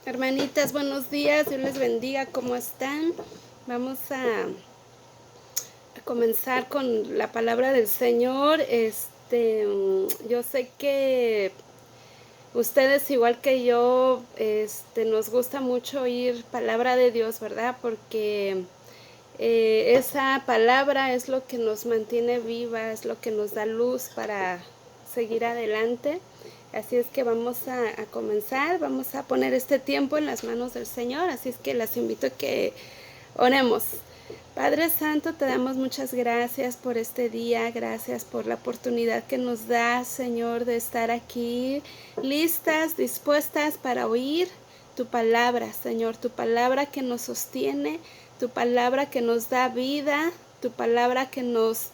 Hermanitas, buenos días, Dios les bendiga, ¿cómo están? Vamos a comenzar con la palabra del Señor. Yo sé que ustedes, igual que yo, nos gusta mucho oír palabra de Dios, ¿verdad? Porque esa palabra es lo que nos mantiene viva, es lo que nos da luz para seguir adelante. Así es que vamos a comenzar, vamos a poner este tiempo en las manos del Señor, así es que las invito a que oremos. Padre Santo, te damos muchas gracias por este día, gracias por la oportunidad que nos das, Señor, de estar aquí listas, dispuestas para oír tu palabra, Señor, tu palabra que nos sostiene, tu palabra que nos da vida, tu palabra que nos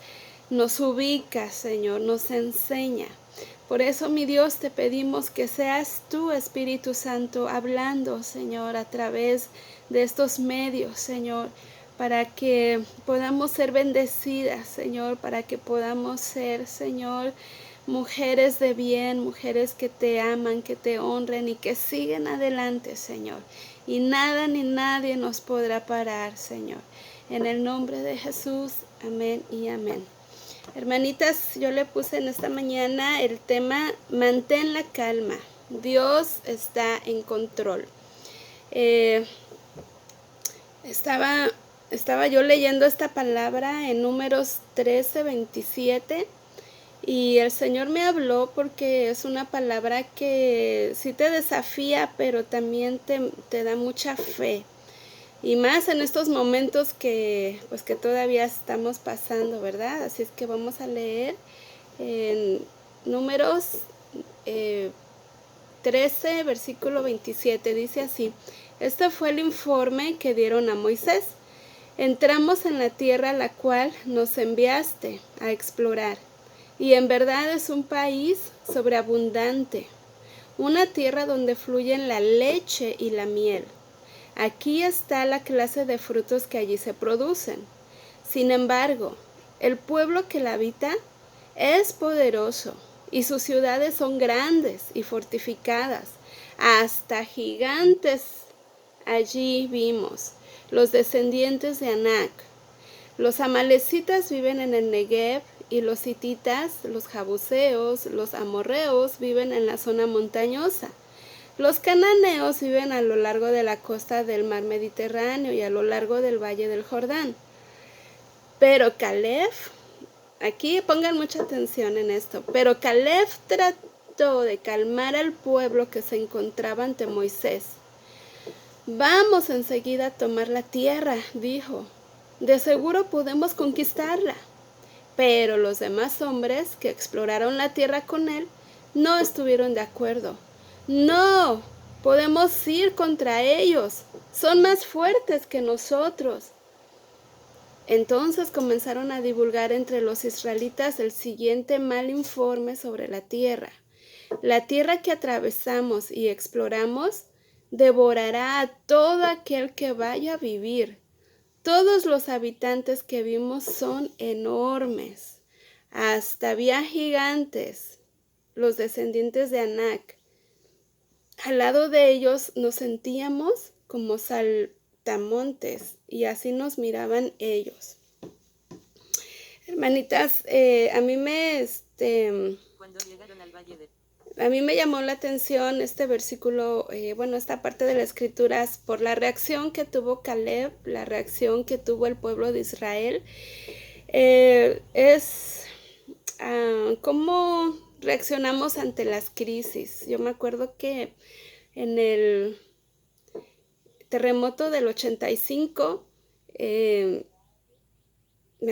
ubica, Señor, nos enseña. Por eso, mi Dios, te pedimos que seas tú, Espíritu Santo, hablando, Señor, a través de estos medios, Señor, para que podamos ser bendecidas, Señor, para que podamos ser, Señor, mujeres de bien, mujeres que te aman, que te honren y que siguen adelante, Señor. Y nada ni nadie nos podrá parar, Señor. En el nombre de Jesús, amén y amén. Hermanitas, yo le puse en esta mañana el tema mantén la calma, Dios está en control. Estaba yo leyendo esta palabra en Números 13:27 y el Señor me habló porque es una palabra que sí te desafía, pero también te da mucha fe. Y más en estos momentos que todavía estamos pasando, ¿verdad? Así es que vamos a leer en Números 13, versículo 27. Dice así: este fue el informe que dieron a Moisés. Entramos en la tierra a la cual nos enviaste a explorar, y en verdad es un país sobreabundante, una tierra donde fluyen la leche y la miel. Aquí está la clase de frutos que allí se producen. Sin embargo, el pueblo que la habita es poderoso y sus ciudades son grandes y fortificadas. Hasta gigantes allí vimos, los descendientes de Anac. Los amalecitas viven en el Negev y los hititas, los jabuseos, los amorreos viven en la zona montañosa. Los cananeos viven a lo largo de la costa del mar Mediterráneo y a lo largo del valle del Jordán. Pero Caleb, aquí pongan mucha atención en esto, pero Caleb trató de calmar al pueblo que se encontraba ante Moisés. Vamos enseguida a tomar la tierra, dijo. De seguro podemos conquistarla. Pero los demás hombres que exploraron la tierra con él no estuvieron de acuerdo. No, podemos ir contra ellos. Son más fuertes que nosotros. Entonces comenzaron a divulgar entre los israelitas el siguiente mal informe sobre la tierra. La tierra que atravesamos y exploramos devorará a todo aquel que vaya a vivir. Todos los habitantes que vimos son enormes. Hasta había gigantes, los descendientes de Anac. Al lado de ellos nos sentíamos como saltamontes y así nos miraban ellos. Hermanitas, a mí me Cuando llegaron al valle de... A mí me llamó la atención este versículo, esta parte de las escrituras, por la reacción que tuvo Caleb, la reacción que tuvo el pueblo de Israel. Cómo reaccionamos ante las crisis. Yo me acuerdo que en el terremoto del 85, me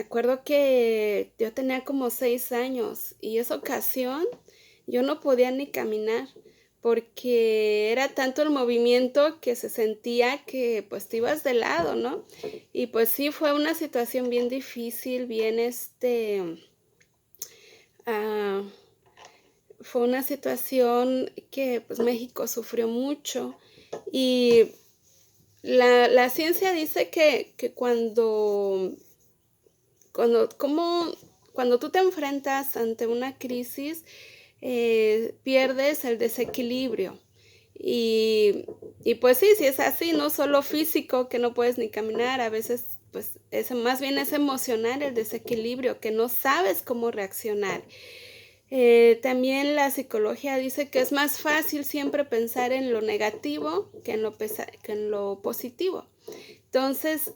acuerdo que yo tenía como 6 años y esa ocasión yo no podía ni caminar porque era tanto el movimiento que se sentía que pues te ibas de lado, ¿no? Y pues sí, fue una situación bien difícil, fue una situación que pues México sufrió mucho y la ciencia dice que cuando tú te enfrentas ante una crisis, pierdes el desequilibrio y Y pues sí, sí es así, no solo físico, que no puedes ni caminar, a veces pues más bien es emocional el desequilibrio, que no sabes cómo reaccionar. También la psicología dice que es más fácil siempre pensar en lo negativo que que en lo positivo. Entonces,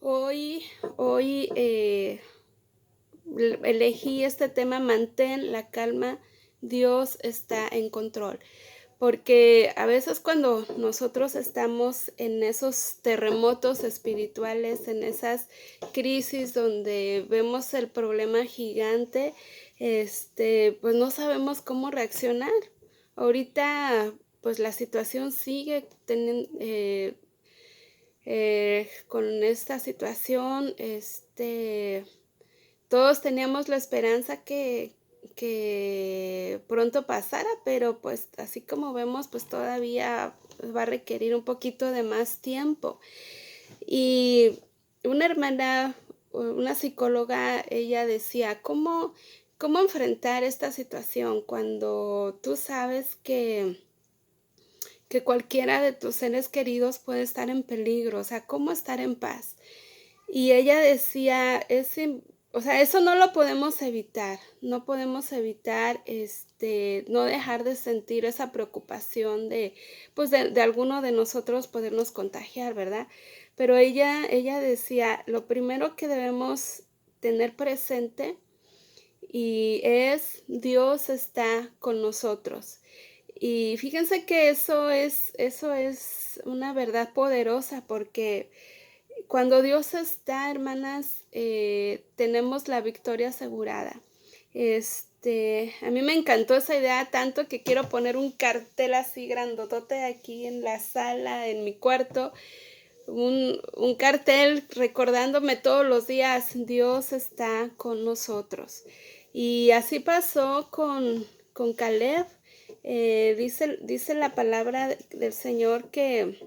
hoy, hoy elegí este tema, mantén la calma, Dios está en control. Porque a veces cuando nosotros estamos en esos terremotos espirituales, en esas crisis donde vemos el problema gigante, pues no sabemos cómo reaccionar. Ahorita, pues la situación sigue con esta situación, todos teníamos la esperanza que pronto pasara, pero pues así como vemos, pues todavía va a requerir un poquito de más tiempo. Y una hermana, una psicóloga, ella decía, ¿cómo enfrentar esta situación cuando tú sabes que cualquiera de tus seres queridos puede estar en peligro? O sea, ¿cómo estar en paz? Y ella decía, o sea, eso no lo podemos evitar, no podemos evitar, no dejar de sentir esa preocupación pues de alguno de nosotros podernos contagiar, ¿verdad? Pero ella decía, lo primero que debemos tener presente y es Dios está con nosotros. Y fíjense que eso es una verdad poderosa porque cuando Dios está, hermanas, tenemos la victoria asegurada. A mí me encantó esa idea tanto que quiero poner un cartel así grandotote aquí en la sala, en mi cuarto, un cartel recordándome todos los días, Dios está con nosotros. Y así pasó con Caleb. Dice la palabra del Señor que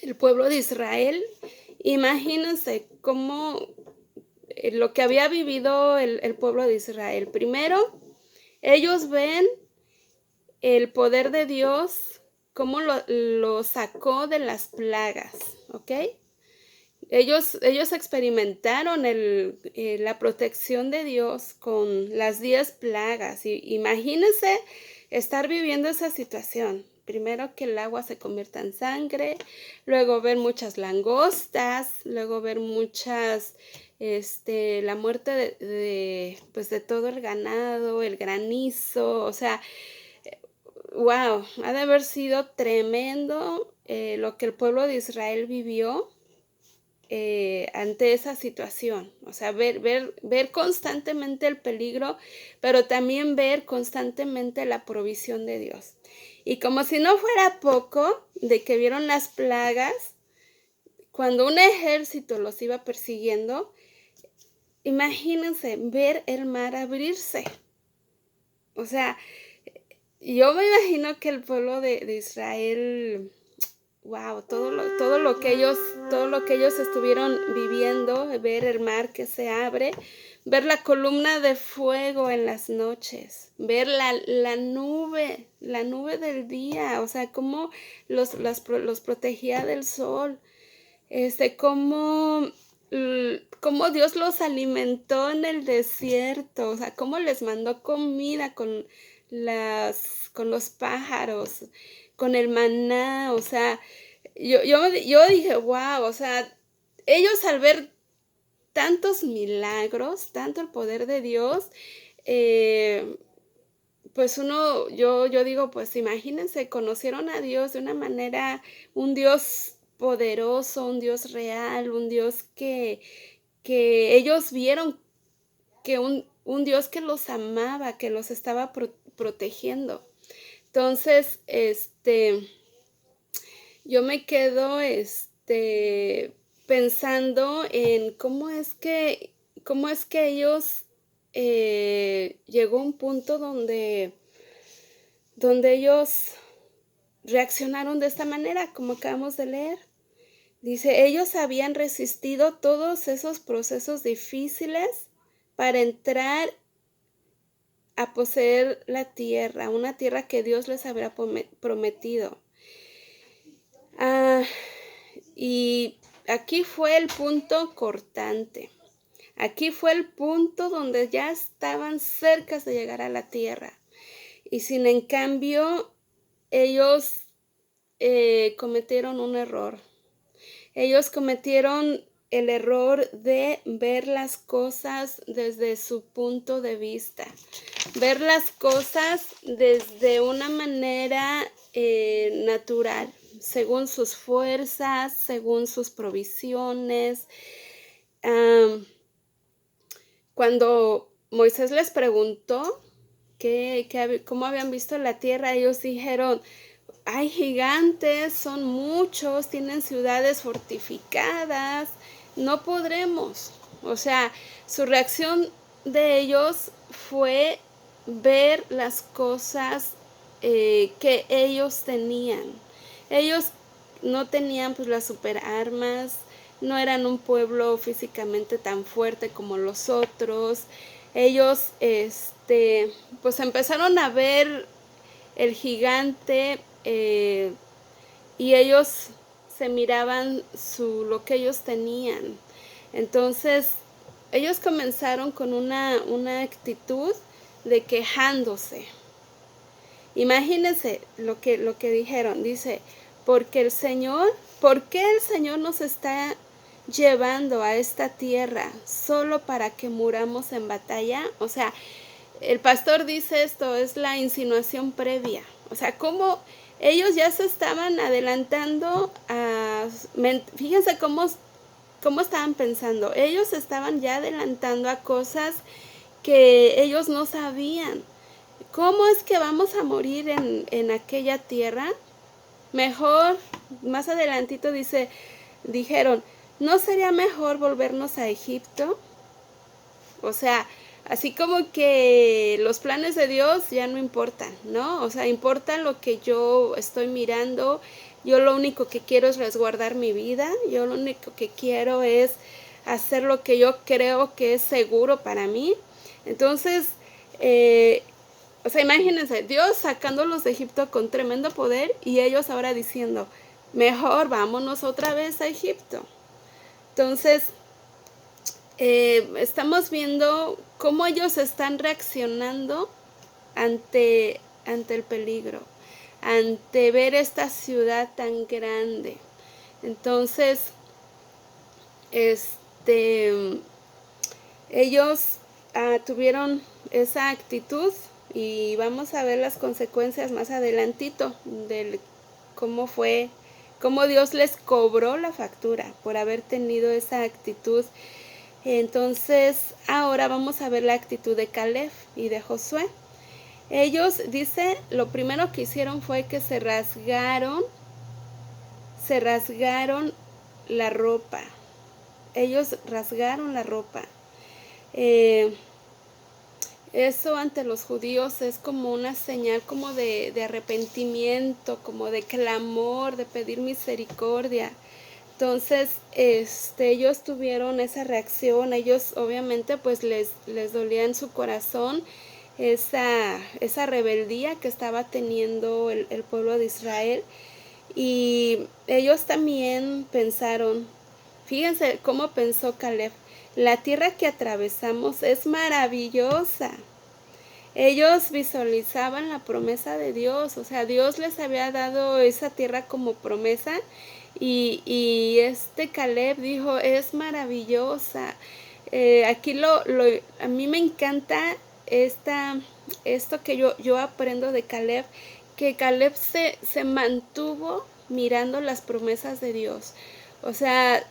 el pueblo de Israel, imagínense cómo lo que había vivido el pueblo de Israel. Primero, ellos ven el poder de Dios, cómo lo sacó de las plagas, ¿ok? Ellos experimentaron la protección de Dios con las 10 plagas. Y imagínense estar viviendo esa situación. Primero que el agua se convierta en sangre, luego ver muchas langostas, luego ver la muerte pues de todo el ganado, el granizo, o sea, wow, ha de haber sido tremendo lo que el pueblo de Israel vivió ante esa situación. O sea, ver constantemente el peligro, pero también ver constantemente la provisión de Dios. Y como si no fuera poco de que vieron las plagas, cuando un ejército los iba persiguiendo, imagínense ver el mar abrirse. O sea, yo me imagino que el pueblo de Israel, wow, todo lo que ellos estuvieron viviendo, ver el mar que se abre, ver la columna de fuego en las noches, ver la nube del día, o sea, cómo los protegía del sol, cómo Dios los alimentó en el desierto, o sea, cómo les mandó comida con los pájaros, con el maná, o sea, yo dije, wow, o sea, ellos al ver tantos milagros, tanto el poder de Dios, pues yo digo, pues imagínense, conocieron a Dios de una manera, un Dios poderoso, un Dios real, un Dios que ellos vieron que un Dios que los amaba, que los estaba protegiendo. Entonces, yo me quedo, pensando en cómo es que ellos llegó a un punto donde ellos reaccionaron de esta manera, como acabamos de leer. Dice, ellos habían resistido todos esos procesos difíciles para entrar a poseer la tierra, una tierra que Dios les había prometido. Y aquí fue el punto cortante. Aquí fue el punto donde ya estaban cerca de llegar a la tierra. Y sin en cambio, ellos cometieron un error. Ellos cometieron el error de ver las cosas desde su punto de vista. Ver las cosas desde una manera natural, según sus fuerzas, según sus provisiones. Cuando Moisés les preguntó cómo habían visto la tierra, ellos dijeron, hay gigantes, son muchos, tienen ciudades fortificadas, no podremos. O sea, su reacción de ellos fue ver las cosas que ellos tenían. Ellos no tenían pues las superarmas, no eran un pueblo físicamente tan fuerte como los otros. Ellos pues empezaron a ver el gigante y ellos se miraban lo que ellos tenían. Entonces ellos comenzaron con una actitud de quejándose. Imagínense lo que dijeron. Dice, ¿por qué el Señor nos está llevando a esta tierra solo para que muramos en batalla? O sea, el pastor dice esto, es la insinuación previa. O sea, cómo ellos ya se estaban adelantando fíjense cómo estaban pensando. Ellos estaban ya adelantando a cosas que ellos no sabían. ¿Cómo es que vamos a morir en aquella tierra? Mejor, más adelantito dijeron, ¿no sería mejor volvernos a Egipto? O sea, así como que los planes de Dios ya no importan, ¿no? O sea, importa lo que yo estoy mirando. Yo lo único que quiero es resguardar mi vida. Yo lo único que quiero es hacer lo que yo creo que es seguro para mí. Entonces, o sea, imagínense, Dios sacándolos de Egipto con tremendo poder y ellos ahora diciendo, mejor vámonos otra vez a Egipto. Entonces, estamos viendo cómo ellos están reaccionando ante el peligro, ante ver esta ciudad tan grande. Entonces, ellos tuvieron esa actitud y vamos a ver las consecuencias más adelantito de cómo Dios les cobró la factura por haber tenido esa actitud. Entonces, ahora vamos a ver la actitud de Caleb y de Josué. Ellos, dice, lo primero que hicieron fue que se rasgaron la ropa. Ellos rasgaron la ropa. Eso ante los judíos es como una señal como de arrepentimiento, como de clamor, de pedir misericordia. Entonces, ellos tuvieron esa reacción. Ellos obviamente pues les dolía en su corazón esa rebeldía que estaba teniendo el pueblo de Israel. Y ellos también pensaron, fíjense cómo pensó Caleb, la tierra que atravesamos es maravillosa. Ellos visualizaban la promesa de Dios, o sea, Dios les había dado esa tierra como promesa y Caleb dijo, es maravillosa. Aquí a mí me encanta esto que yo aprendo de Caleb, que Caleb se mantuvo mirando las promesas de Dios. O sea,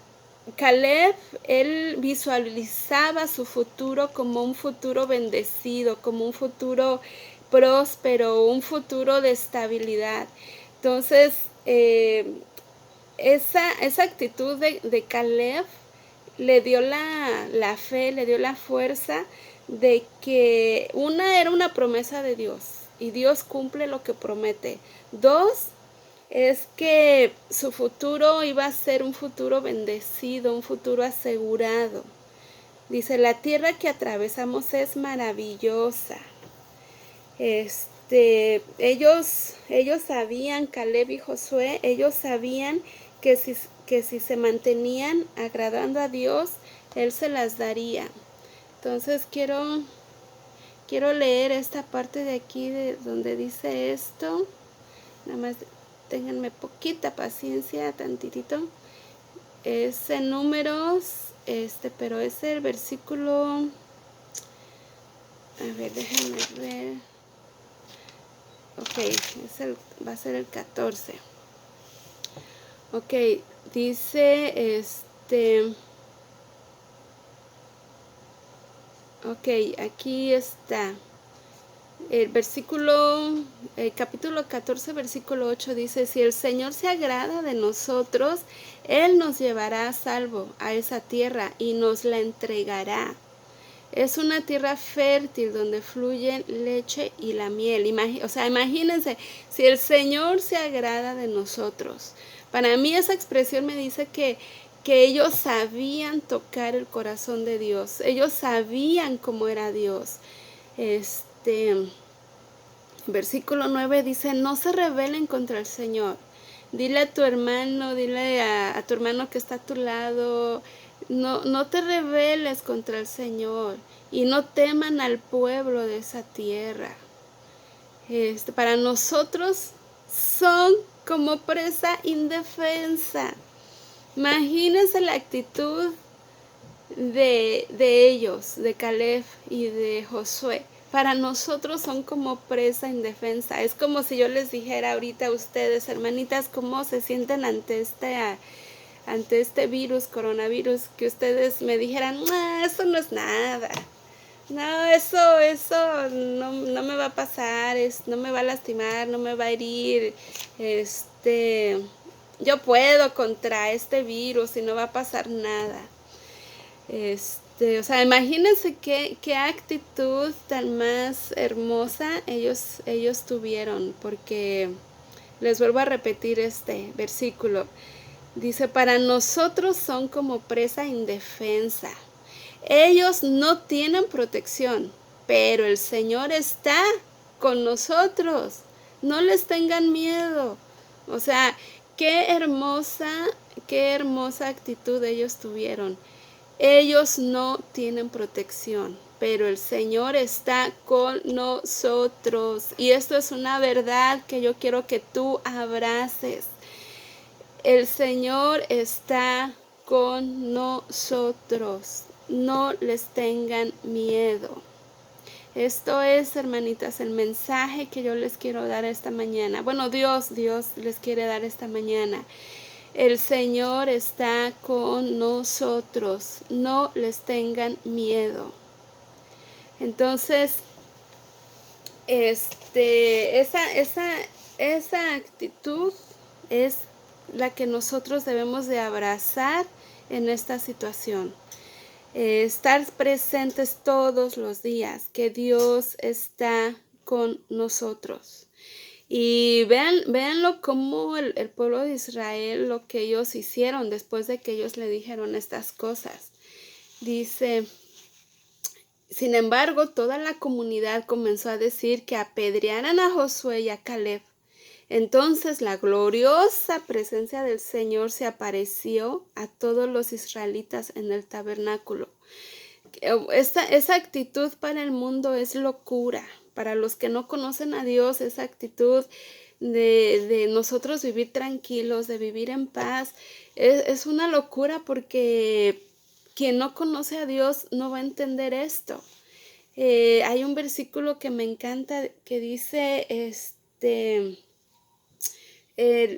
Caleb, él visualizaba su futuro como un futuro bendecido, como un futuro próspero, un futuro de estabilidad. Entonces, esa actitud de Caleb le dio la fe, le dio la fuerza de que era una promesa de Dios y Dios cumple lo que promete. 2, es que su futuro iba a ser un futuro bendecido, un futuro asegurado. Dice, la tierra que atravesamos es maravillosa. Ellos sabían, Caleb y Josué, ellos sabían que si se mantenían agradando a Dios, Él se las daría. Entonces quiero leer esta parte de aquí de donde dice esto. Nada más ténganme poquita paciencia, tantitito. Es en Números, pero es el versículo. A ver, déjenme ver. Ok, va a ser el 14. Ok, dice ok, aquí está. El capítulo 14, versículo 8 dice, si el Señor se agrada de nosotros, Él nos llevará a salvo a esa tierra y nos la entregará. Es una tierra fértil donde fluyen leche y la miel. Imagínense, si el Señor se agrada de nosotros. Para mí esa expresión me dice que ellos sabían tocar el corazón de Dios. Ellos sabían cómo era Dios. Versículo 9 dice, no se rebelen contra el Señor. Dile a tu hermano, dile a tu hermano que está a tu lado, no te rebeles contra el Señor y no teman al pueblo de esa tierra. Para nosotros son como presa indefensa. Imagínense la actitud de ellos, de Caleb y de Josué. Para nosotros son como presa indefensa. Es como si yo les dijera ahorita a ustedes, hermanitas, cómo se sienten ante este virus, coronavirus, que ustedes me dijeran, eso no es nada. No, eso no me va a pasar, no me va a lastimar, no me va a herir. Yo puedo contra este virus y no va a pasar nada. Imagínense qué actitud tan más hermosa ellos tuvieron, porque les vuelvo a repetir este versículo. Dice, para nosotros son como presa indefensa. Ellos no tienen protección, pero el Señor está con nosotros. No les tengan miedo. O sea, qué hermosa actitud ellos tuvieron. Ellos no tienen protección, pero el Señor está con nosotros. Y esto es una verdad que yo quiero que tú abraces. El Señor está con nosotros. No les tengan miedo. Esto es, hermanitas, el mensaje que yo les quiero dar esta mañana. Bueno, Dios les quiere dar esta mañana. El Señor está con nosotros. No les tengan miedo. Entonces, esa actitud es la que nosotros debemos de abrazar en esta situación. Estar presentes todos los días, que Dios está con nosotros. Y véanlo como el pueblo de Israel, lo que ellos hicieron después de que ellos le dijeron estas cosas. Dice, sin embargo, toda la comunidad comenzó a decir que apedrearan a Josué y a Caleb. Entonces la gloriosa presencia del Señor se apareció a todos los israelitas en el tabernáculo. Esa actitud para el mundo es locura. Para los que no conocen a Dios, esa actitud de nosotros vivir tranquilos, de vivir en paz, es una locura, porque quien no conoce a Dios no va a entender esto. Hay un versículo que me encanta que dice,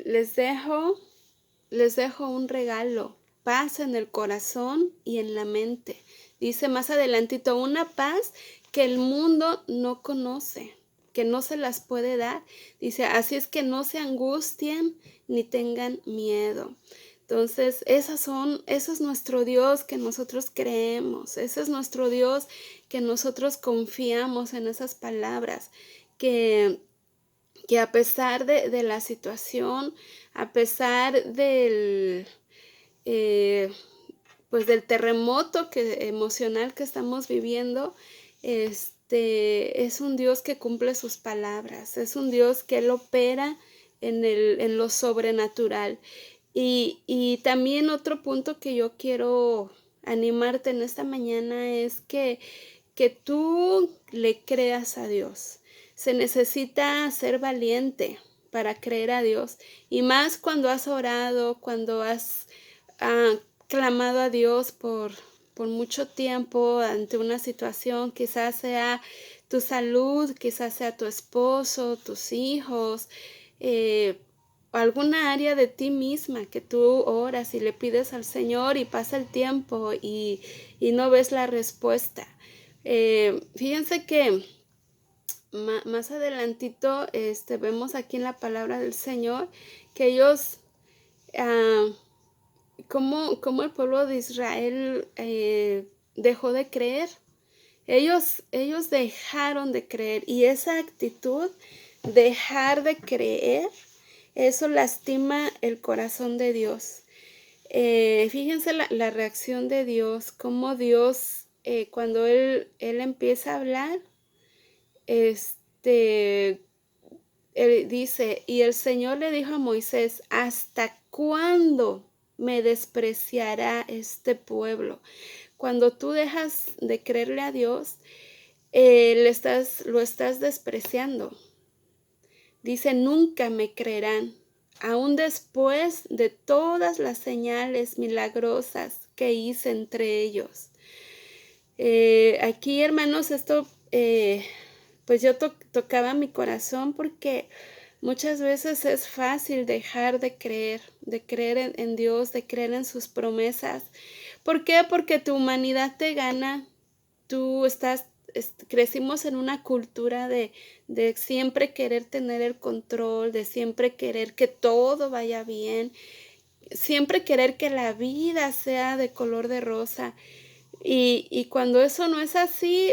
les dejo un regalo, paz en el corazón y en la mente. Dice más adelantito, una paz que el mundo no conoce, que no se las puede dar. Dice, así es que no se angustien ni tengan miedo. Entonces, ese es nuestro Dios que nosotros creemos. Ese es nuestro Dios que nosotros confiamos en esas palabras, que a pesar de la situación, a pesar del terremoto emocional que estamos viviendo, es un Dios que cumple sus palabras, es un Dios que Él opera en lo sobrenatural. Y también otro punto que yo quiero animarte en esta mañana es que tú le creas a Dios. Se necesita ser valiente para creer a Dios, y más cuando has orado, cuando has clamado a Dios por mucho tiempo ante una situación, quizás sea tu salud, quizás sea tu esposo, tus hijos, alguna área de ti misma que tú oras y le pides al Señor y pasa el tiempo y no ves la respuesta. Fíjense que más adelantito vemos aquí en la palabra del Señor que ellos, como el pueblo de Israel dejó de creer. Ellos dejaron de creer, y esa actitud, dejar de creer, eso lastima el corazón de Dios. Fíjense la reacción de Dios, cómo Dios, cuando Él empieza a hablar, Él dice, y el Señor le dijo a Moisés, ¿hasta cuándo me despreciará este pueblo? Cuando tú dejas de creerle a Dios, lo estás despreciando. Dice, nunca me creerán, aún después de todas las señales milagrosas que hice entre ellos. Aquí, hermanos, esto, pues yo tocaba mi corazón, porque muchas veces es fácil dejar de creer en Dios, de creer en sus promesas. ¿Por qué? Porque tu humanidad te gana. Crecimos en una cultura de siempre querer tener el control, de siempre querer que todo vaya bien, siempre querer que la vida sea de color de rosa. Y cuando eso no es así,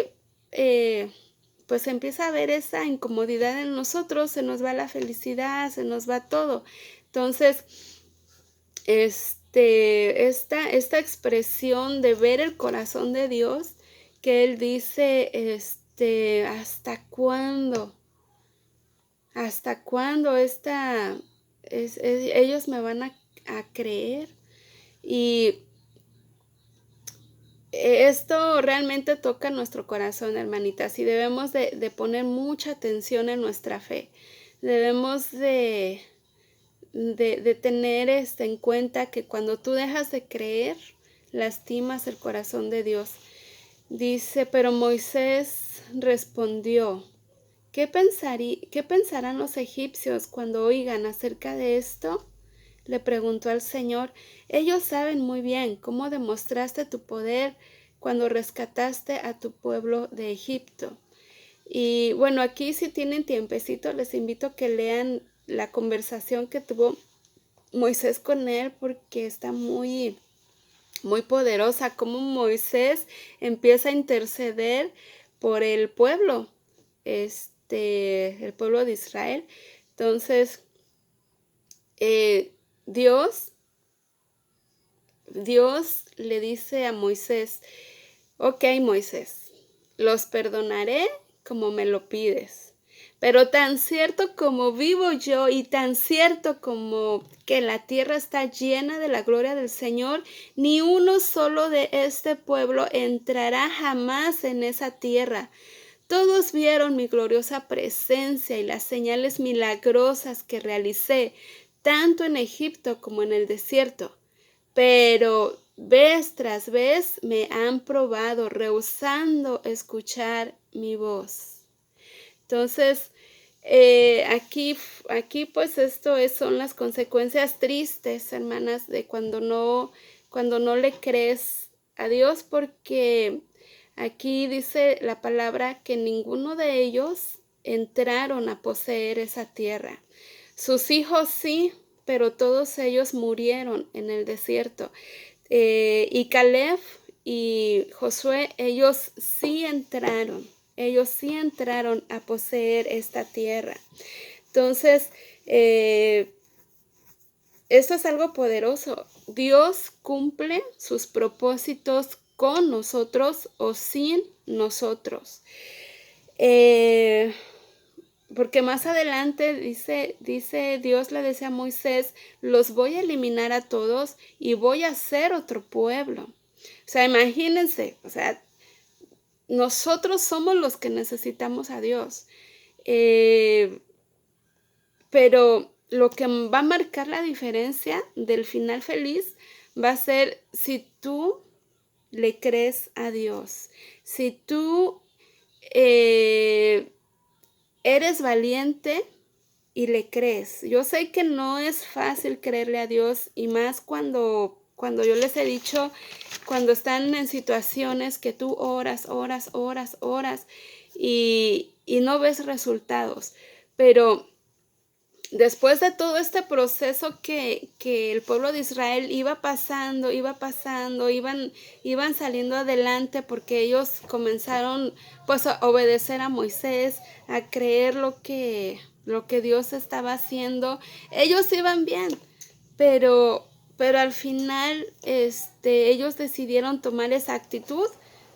pues empieza a haber esa incomodidad en nosotros, se nos va la felicidad, se nos va todo. Entonces, esta expresión de ver el corazón de Dios, que Él dice, ¿hasta cuándo? ¿Hasta cuándo ellos me van a creer? Y esto realmente toca nuestro corazón, hermanitas, y debemos de poner mucha atención en nuestra fe. Debemos de tener en cuenta que cuando tú dejas de creer, lastimas el corazón de Dios. Dice, pero Moisés respondió, ¿qué pensarán los egipcios cuando oigan acerca de esto? Le preguntó al Señor. Ellos saben muy bien cómo demostraste tu poder cuando rescataste a tu pueblo de Egipto. Y bueno, aquí si tienen tiempecito, les invito a que lean la conversación que tuvo Moisés con él, porque está muy, muy poderosa, cómo Moisés empieza a interceder por el pueblo, el pueblo de Israel. Entonces, Dios le dice a Moisés, ok, Moisés, los perdonaré como me lo pides, pero tan cierto como vivo yo y tan cierto como que la tierra está llena de la gloria del Señor, ni uno solo de este pueblo entrará jamás en esa tierra. Todos vieron mi gloriosa presencia y las señales milagrosas que realicé, tanto en Egipto como en el desierto. Pero vez tras vez me han probado, rehusando escuchar mi voz. Entonces, aquí pues son las consecuencias tristes, hermanas, de cuando no le crees a Dios, porque aquí dice la palabra que ninguno de ellos entraron a poseer esa tierra. Sus hijos sí, pero todos ellos murieron en el desierto. Y Caleb y Josué, ellos sí entraron a poseer esta tierra. Entonces, esto es algo poderoso. Dios cumple sus propósitos con nosotros o sin nosotros. Porque más adelante dice Dios le decía a Moisés, los voy a eliminar a todos y voy a hacer otro pueblo. O sea, imagínense, o sea, nosotros somos los que necesitamos a Dios. Pero lo que va a marcar la diferencia del final feliz va a ser si tú le crees a Dios, si tú eres valiente y le crees. Yo sé que no es fácil creerle a Dios y más cuando yo les he dicho, cuando están en situaciones que tú oras y no ves resultados. Pero después de todo este proceso que el pueblo de Israel iba pasando, iban saliendo adelante porque ellos comenzaron pues a obedecer a Moisés, a creer lo que Dios estaba haciendo. Ellos iban bien, pero al final ellos decidieron tomar esa actitud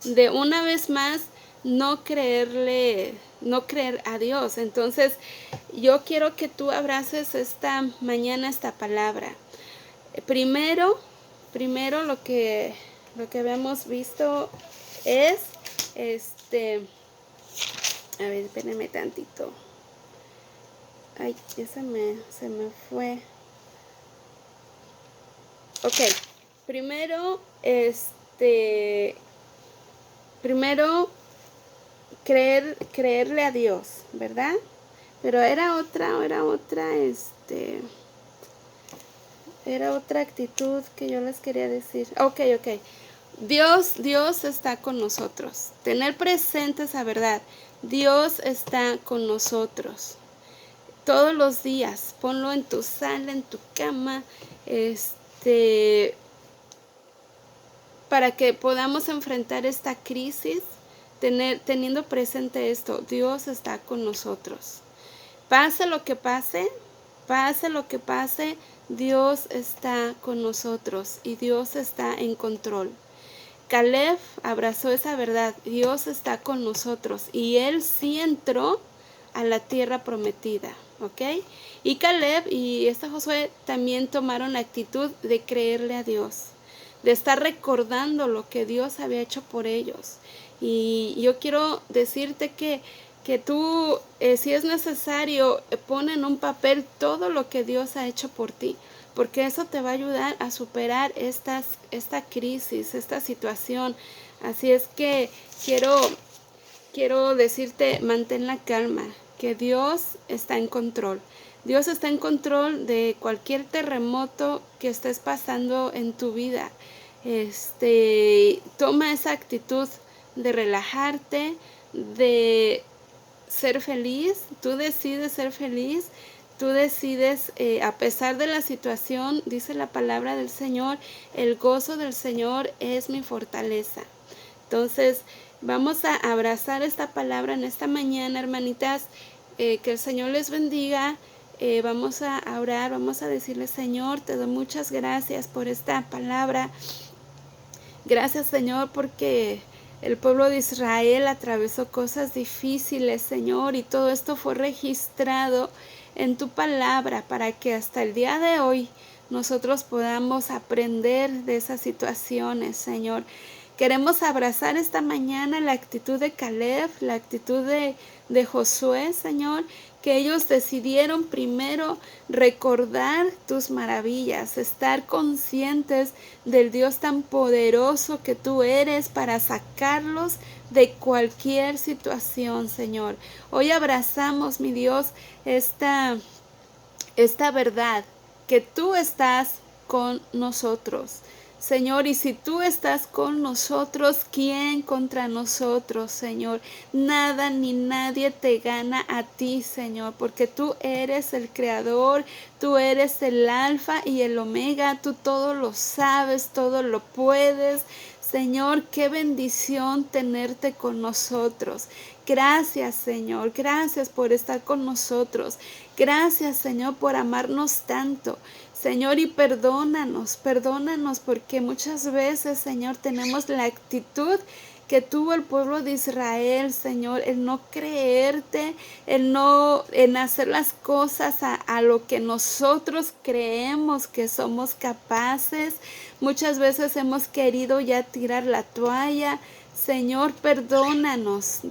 de una vez más no creer a Dios. Entonces, yo quiero que tú abraces esta mañana esta palabra. Primero lo que habíamos visto es a ver, espérenme tantito. Ay, ya se me fue. Ok, primero creerle a Dios, ¿verdad? Pero era otra actitud que yo les quería decir. Ok. Dios está con nosotros. Tener presente esa verdad. Dios está con nosotros. Todos los días, ponlo en tu sala, en tu cama, para que podamos enfrentar esta crisis, teniendo presente esto, Dios está con nosotros. Pase lo que pase, Dios está con nosotros y Dios está en control. Caleb abrazó esa verdad, Dios está con nosotros y él sí entró a la tierra prometida, ¿ok? Y Caleb y Josué también tomaron la actitud de creerle a Dios, de estar recordando lo que Dios había hecho por ellos. Y yo quiero decirte que tú, si es necesario, pon en un papel todo lo que Dios ha hecho por ti, porque eso te va a ayudar a superar esta crisis, esta situación. Así es que quiero decirte, mantén la calma, que Dios está en control. Dios está en control de cualquier terremoto que estés pasando en tu vida. Toma esa actitud de relajarte, de ser feliz. Tú decides ser feliz. Tú decides, a pesar de la situación, dice la palabra del Señor, el gozo del Señor es mi fortaleza. Entonces, vamos a abrazar esta palabra en esta mañana, hermanitas. Que el Señor les bendiga. Vamos a orar, vamos a decirle, Señor, te doy muchas gracias por esta palabra. Gracias, Señor, porque el pueblo de Israel atravesó cosas difíciles, Señor, y todo esto fue registrado en tu palabra para que hasta el día de hoy nosotros podamos aprender de esas situaciones, Señor. Queremos abrazar esta mañana la actitud de Caleb, la actitud de Josué, Señor, que ellos decidieron primero recordar tus maravillas, estar conscientes del Dios tan poderoso que tú eres para sacarlos de cualquier situación, Señor. Hoy abrazamos, mi Dios, esta verdad, que tú estás con nosotros. Señor, y si tú estás con nosotros, ¿quién contra nosotros, Señor? Nada ni nadie te gana a ti, Señor, porque tú eres el Creador, tú eres el Alfa y el Omega, tú todo lo sabes, todo lo puedes. Señor, qué bendición tenerte con nosotros. Gracias, Señor, gracias por estar con nosotros. Gracias, Señor, por amarnos tanto. Señor, y perdónanos porque muchas veces, Señor, tenemos la actitud que tuvo el pueblo de Israel, Señor, el no creerte, en hacer las cosas a lo que nosotros creemos que somos capaces. Muchas veces hemos querido ya tirar la toalla. Señor, perdónanos,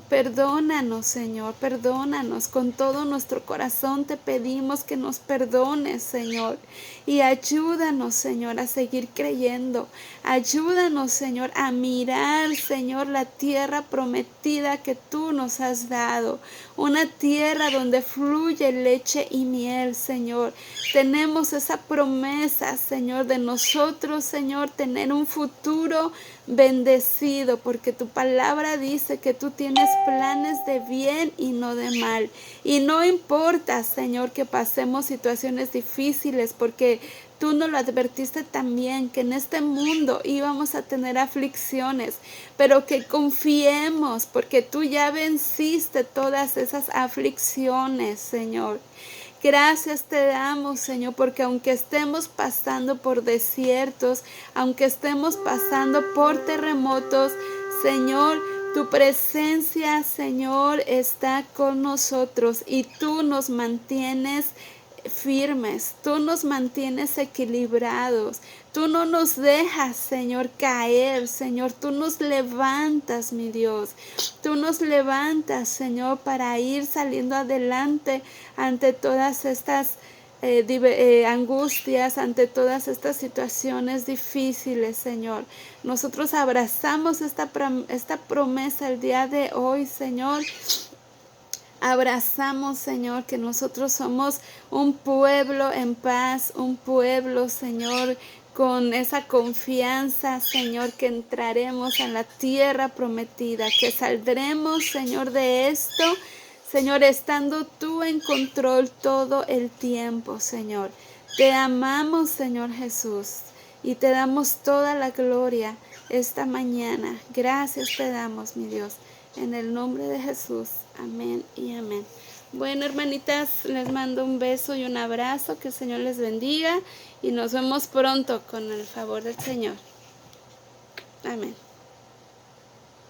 Señor, perdónanos. Con todo nuestro corazón te pedimos que nos perdones, Señor. Y ayúdanos, Señor, a seguir creyendo. Ayúdanos, Señor, a mirar, Señor, la tierra prometida que tú nos has dado. Una tierra donde fluye leche y miel, Señor. Tenemos esa promesa, Señor, de nosotros, Señor, tener un futuro bendecido, porque tu palabra dice que tú tienes planes de bien y no de mal. Y no importa, Señor, que pasemos situaciones difíciles, porque tú nos lo advertiste también, que en este mundo íbamos a tener aflicciones, pero que confiemos, porque tú ya venciste todas esas aflicciones, Señor. Gracias te damos, Señor, porque aunque estemos pasando por desiertos, aunque estemos pasando por terremotos, Señor, tu presencia, Señor, está con nosotros y tú nos mantienes firmes, tú nos mantienes equilibrados, tú no nos dejas, Señor, caer, Señor, tú nos levantas, mi Dios, tú nos levantas, Señor, para ir saliendo adelante ante todas estas angustias, ante todas estas situaciones difíciles, Señor. Nosotros abrazamos esta promesa el día de hoy, Señor. Abrazamos, Señor, que nosotros somos un pueblo en paz, un pueblo, Señor, con esa confianza, Señor, que entraremos en la tierra prometida, que saldremos, Señor, de esto, Señor, estando tú en control todo el tiempo, Señor. Te amamos, Señor Jesús, y te damos toda la gloria esta mañana. Gracias te damos, mi Dios, en el nombre de Jesús. Amén y amén. Bueno, hermanitas, les mando un beso y un abrazo. Que el Señor les bendiga y nos vemos pronto con el favor del Señor. Amén.